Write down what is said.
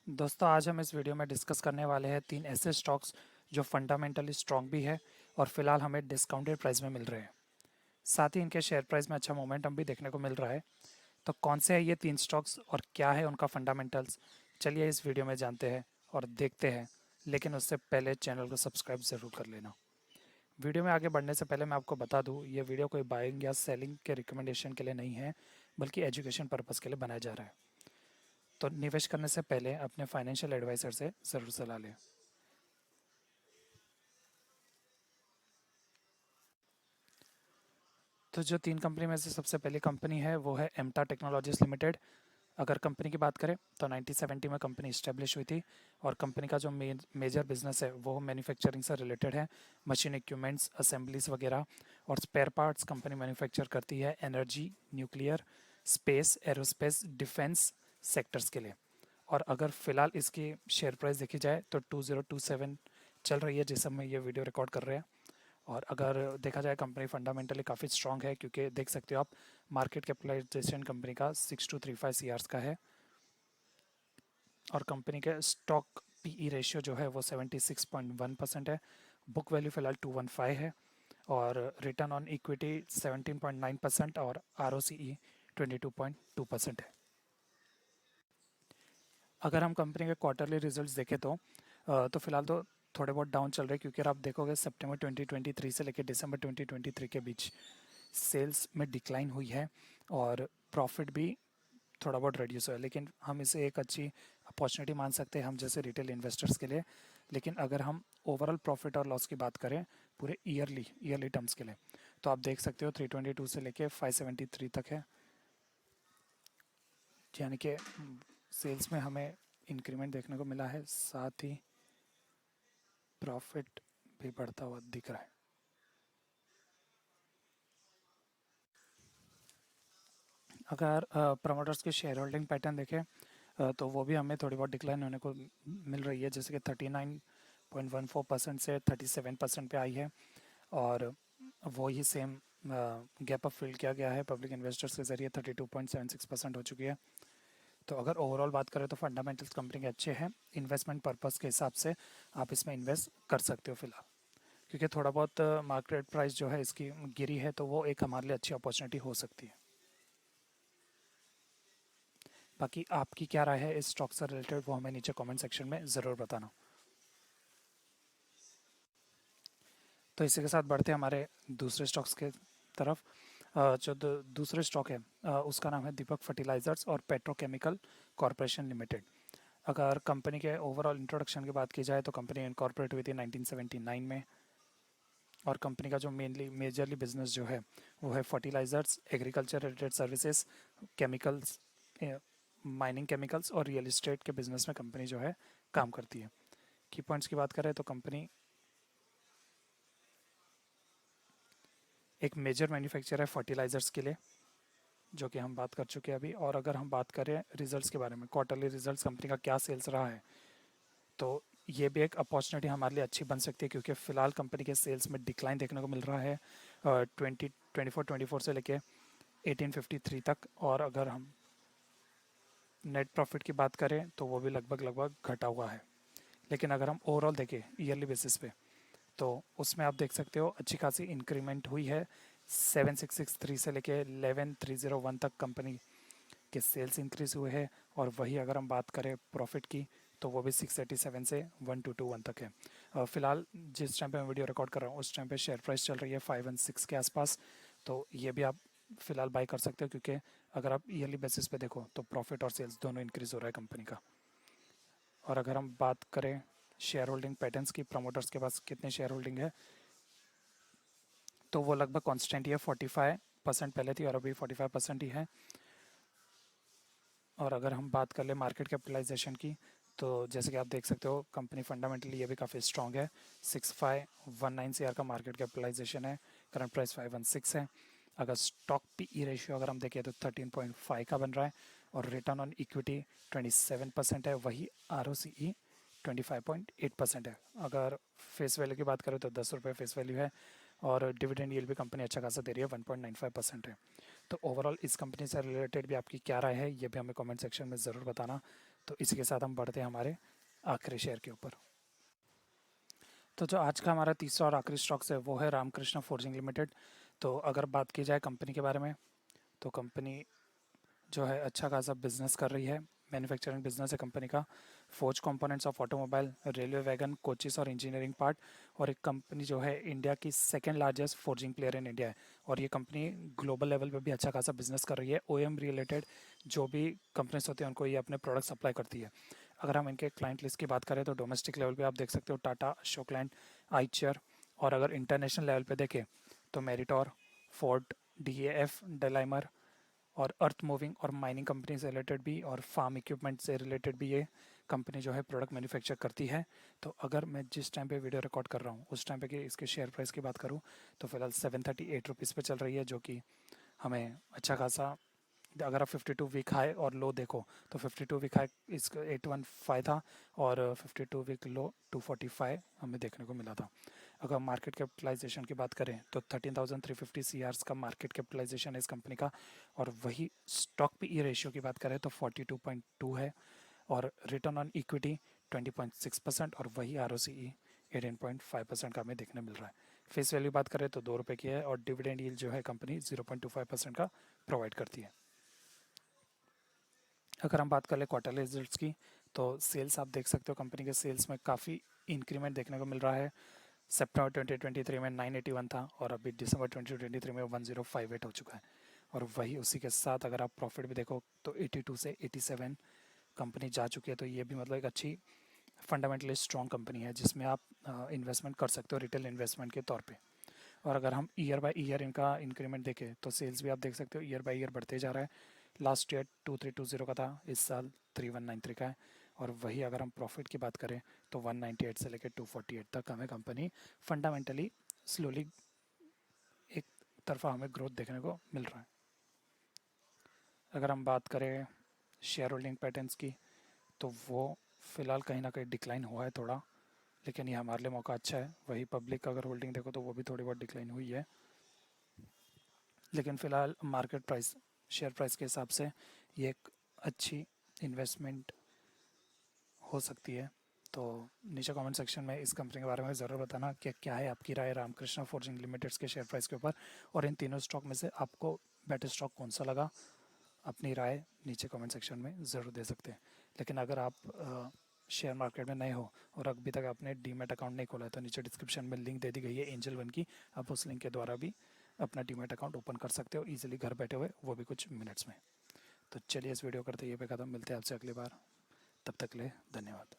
दोस्तों आज हम इस वीडियो में डिस्कस करने वाले हैं तीन ऐसे स्टॉक्स जो फंडामेंटली स्ट्रॉन्ग भी है और फिलहाल हमें डिस्काउंटेड प्राइस में मिल रहे हैं। साथ ही इनके शेयर प्राइस में अच्छा मोमेंटम भी देखने को मिल रहा है। तो कौन से हैं ये तीन स्टॉक्स और क्या है उनका फंडामेंटल्स, चलिए इस वीडियो में जानते हैं और देखते हैं। लेकिन उससे पहले चैनल को सब्सक्राइब ज़रूर कर लेना। वीडियो में आगे बढ़ने से पहले मैं आपको बता दूं, ये वीडियो कोई बाइंग या सेलिंग के रिकमेंडेशन के लिए नहीं है, बल्कि एजुकेशन पर्पज़ के लिए बनाया जा रहा है। तो निवेश करने से पहले अपने फाइनेंशियल एडवाइज़र से ज़रूर सलाह लें। तो जो तीन कंपनी में से सबसे पहली कंपनी है वो है एमटा टेक्नोलॉजीज लिमिटेड। अगर कंपनी की बात करें तो 1970 में कंपनी इस्टेब्लिश हुई थी और कंपनी का जो मेजर बिजनेस है वो मैन्युफैक्चरिंग से रिलेटेड है। मशीन इक्विपमेंट्स, असेंबलीज वगैरह और स्पेयर पार्ट्स कंपनी मैन्युफैक्चर करती है energy, nuclear, space, aerospace, defence sectors के लिए। और अगर फ़िलहाल इसकी शेयर प्राइस देखी जाए तो 2027 चल रही है जिस समय ये वीडियो रिकॉर्ड कर रहे हैं। और अगर देखा जाए कंपनी फंडामेंटली काफ़ी स्ट्रॉन्ग है, क्योंकि देख सकते हो आप मार्केट कैपिटलाइजेशन कंपनी का 6235 सीआर्स का है और कंपनी के स्टॉक पीई रेशियो जो है वो 76.1% है। बुक वैल्यू फ़िलहाल 215 है और रिटर्न ऑन इक्विटी 17.9% और आर 22.2% है। अगर हम कंपनी के क्वार्टरली रिजल्ट्स देखें तो फिलहाल तो थोड़े बहुत डाउन चल रहे हैं, क्योंकि आप देखोगे सितंबर 2023 से लेकर दिसंबर 2023 के बीच सेल्स में डिक्लाइन हुई है और प्रॉफिट भी थोड़ा बहुत रिड्यूस हुआ है। लेकिन हम इसे एक अच्छी अपॉर्चुनिटी मान सकते हैं हम जैसे रिटेल इन्वेस्टर्स के लिए। लेकिन अगर हम ओवरऑल प्रॉफिट और लॉस की बात करें पूरे ईयरली टर्म्स के लिए, तो आप देख सकते हो 322 से लेके 573 तक है। यानी कि सेल्स में हमें इंक्रीमेंट देखने को मिला है, साथ ही प्रॉफिट भी बढ़ता हुआ दिख रहा है। अगर प्रमोटर्स की शेयर होल्डिंग पैटर्न देखें तो वो भी हमें थोड़ी बहुत डिक्लाइन होने को मिल रही है, जैसे कि 39.14% से 37% पे आई है। और वो ही सेम गैप अप फिल किया गया है पब्लिक इन्वेस्टर्स के ज़रिए, 32.76% हो चुकी है। तो अगर ओवरऑल बात करें तो फंडामेंटल्स कंपनी के अच्छे हैं। इन्वेस्टमेंट पर्पस के हिसाब से आप इसमें इन्वेस्ट कर सकते हो फिलहाल, क्योंकि थोड़ा बहुत मार्केट प्राइस जो है इसकी गिरी है, तो वो एक हमारे लिए अच्छी अपॉर्चुनिटी हो सकती है। बाकी आपकी क्या राय है इस स्टॉक से रिलेटेड, वो हमें नीचे कमेंट सेक्शन में ज़रूर बताना। तो इसी के साथ बढ़ते हैं हमारे दूसरे स्टॉक्स के तरफ। जो दूसरे स्टॉक है उसका नाम है दीपक फर्टिलाइज़र्स और पेट्रोकेमिकल कॉरपोरेशन लिमिटेड। अगर कंपनी के ओवरऑल इंट्रोडक्शन की बात की जाए तो कंपनी इनकॉर्पोरेट हुई थी 1979 में। और कंपनी का जो मेजरली बिजनेस जो है वो है fertilisers, agriculture related services, chemicals, mining chemicals और रियल इस्टेट के बिजनेस में कंपनी जो है काम करती है। की पॉइंट्स की बात करें तो कंपनी एक मेजर मैन्युफैक्चरर है फर्टिलाइज़र्स के लिए, जो कि हम बात कर चुके हैं अभी। और अगर हम बात करें रिजल्ट्स के बारे में, क्वार्टरली रिजल्ट्स कंपनी का क्या सेल्स रहा है, तो ये भी एक अपॉर्चुनिटी हमारे लिए अच्छी बन सकती है, क्योंकि फ़िलहाल कंपनी के सेल्स में डिक्लाइन देखने को मिल रहा है 2024 से लेके 1853 तक। और अगर हम नेट प्रॉफिट की बात करें तो वो भी लगभग लगभग घटा हुआ है। लेकिन अगर हम ओवरऑल देखें ईयरली बेसिस पे, तो उसमें आप देख सकते हो अच्छी खासी इंक्रीमेंट हुई है। 7663 से लेके 11301 तक कंपनी के सेल्स इंक्रीज हुए हैं। और वही अगर हम बात करें प्रॉफिट की, तो वो भी 687 से 1221 तक है। फिलहाल जिस टाइम पे मैं वीडियो रिकॉर्ड कर रहा हूँ उस टाइम पे शेयर प्राइस चल रही है 516 के आसपास। तो ये भी आप फिलहाल बाई कर सकते हो, क्योंकि अगर आप ईयरली बेसिस पे देखो तो प्रॉफिट और सेल्स दोनों इंक्रीज हो रहा है कंपनी का। और अगर हम बात करें शेयर होल्डिंग पैटर्न्स की, प्रमोटर्स के पास कितने शेयर होल्डिंग है, तो वो लगभग कांस्टेंट ही है। 45% पहले थी और अभी 45% ही है। और अगर हम बात कर ले मार्केट कैपिटलाइजेशन की, तो जैसे कि आप देख सकते हो कंपनी फंडामेंटली ये भी काफ़ी स्ट्रॉन्ग है। 6519 सी आर का मार्केट कैपिटलाइजेशन है, करंट प्राइस 516 है। अगर स्टॉक पी ई रेशियो अगर हम देखें तो 13.5 का बन रहा है और रिटर्न ऑन इक्विटी 27% है। वही आर ओ सी ई 25.8% है। अगर फेस वैल्यू की बात करें तो 10 रुपये फेस वैल्यू है और डिविडेंड यील्ड भी कंपनी अच्छा खासा दे रही है, 1.95% है। तो ओवरऑल इस कंपनी से रिलेटेड भी आपकी क्या राय है, ये भी हमें कमेंट सेक्शन में ज़रूर बताना। तो इसी के साथ हम बढ़ते हैं हमारे आखिरी शेयर के ऊपर। तो जो आज का हमारा तीसरा और आखिरी स्टॉक्स है वो है रामकृष्ण फोर्जिंग लिमिटेड। तो अगर बात की जाए कंपनी के बारे में, तो कंपनी जो है अच्छा खासा बिजनेस कर रही है। मैन्युफैक्चरिंग बिजनेस है कंपनी का। Forge components of automobile, railway wagon, coaches और इंजीनियरिंग पार्ट। और एक कंपनी जो है इंडिया की second largest forging player in India है। और ये कंपनी ग्लोबल लेवल पे भी अच्छा खासा बिजनेस कर रही है। ओएम रिलेटेड जो भी कंपनीज होती हैं उनको ये अपने प्रोडक्ट सप्लाई करती है। अगर हम इनके क्लाइंट लिस्ट की बात करें तो डोमेस्टिक लेवल पे आप देख सकते हो टाटा, अशोक लैंड, आईचर। और अगर इंटरनेशनल लेवल पे देखें तो मेरिटोर, फोर्ड, डीएएफ, डेलाइमर और अर्थ मूविंग और माइनिंग कंपनी से रिलेटेड भी और फार्म इक्विपमेंट से रिलेटेड भी ये कंपनी जो है प्रोडक्ट मैन्युफैक्चर करती है। तो अगर मैं जिस टाइम पे वीडियो रिकॉर्ड कर रहा हूँ उस टाइम पे कि इसके शेयर प्राइस की बात करूँ तो फिलहाल 738 रुपीज़ पे चल रही है, जो कि हमें अच्छा खासा, अगर आप 52 वीक हाई और लो देखो तो 52 वीक हाई इसका 815 था और 52 वीक लो 245 हमें देखने को मिला था। अगर मार्केट कैपिटलाइजेशन की बात करें तो 13,350 सीआर्स का मार्केट कैपिटलाइजेशन है इस कंपनी का। और वही स्टॉक पी रेशियो की बात करें तो 42.2 है। और रिटर्न ऑन इक्विटी 20.6% और वही आर 18.5% का हमें देखने मिल रहा है। फेस वैल्यू बात करें तो ₹2 की है और डिविडेंड यील्ड जो है कंपनी 0.25% का प्रोवाइड करती है। अगर हम बात कर ले क्वार्टरली रिजल्ट्स की तो सेल्स आप देख सकते हो कंपनी के सेल्स में काफ़ी इंक्रीमेंट देखने को मिल रहा है। सितंबर 2023 में 981 था और अभी दिसंबर 2023 में 1058 हो चुका है। और वही उसी के साथ अगर आप प्रॉफिट भी देखो तो 82 से 87 कंपनी जा चुकी है। तो ये भी मतलब एक अच्छी फंडामेंटली स्ट्रॉन्ग कंपनी है जिसमें आप इन्वेस्टमेंट कर सकते हो रिटेल इन्वेस्टमेंट के तौर पे। और अगर हम ईयर बाय ईयर इनका इंक्रीमेंट देखें तो सेल्स भी आप देख सकते हो ईयर बाय ईयर बढ़ते जा रहा है। लास्ट ईयर 2320 का था, इस साल 3193 का है। और वही अगर हम प्रॉफिट की बात करें तो 198 से लेकर 248 तक हमें कंपनी फंडामेंटली स्लोली एक तरफा हमें ग्रोथ देखने को मिल रहा है। अगर हम बात करें शेयर होल्डिंग पैटर्न्स की तो वो फ़िलहाल कहीं ना कहीं डिक्लाइन हुआ है थोड़ा, लेकिन ये हमारे लिए मौका अच्छा है। वही पब्लिक अगर होल्डिंग देखो तो वो भी थोड़ी बहुत डिक्लाइन हुई है, लेकिन फ़िलहाल मार्केट प्राइस, शेयर प्राइस के हिसाब से ये एक अच्छी इन्वेस्टमेंट हो सकती है। तो नीचे कमेंट सेक्शन में इस कंपनी के बारे में ज़रूर बताना कि क्या है आपकी राय रामकृष्ण फोर्जिंग लिमिटेड के शेयर प्राइस के ऊपर, और इन तीनों स्टॉक में से आपको बेटर स्टॉक कौन सा लगा। अपनी राय नीचे कमेंट सेक्शन में ज़रूर दे सकते हैं। लेकिन अगर आप शेयर मार्केट में नए हो और अभी तक आपने डीमैट अकाउंट नहीं खोला है तो नीचे डिस्क्रिप्शन में लिंक दे दी गई है एंजल वन की, आप उस लिंक के द्वारा भी अपना डीमैट अकाउंट ओपन कर सकते हो ईजिली घर बैठे हुए, वो भी कुछ मिनट्स में। तो चलिए इस वीडियो करते ये पे ख़त्म, मिलते हैं आपसे अगली बार, तब तक के लिए धन्यवाद।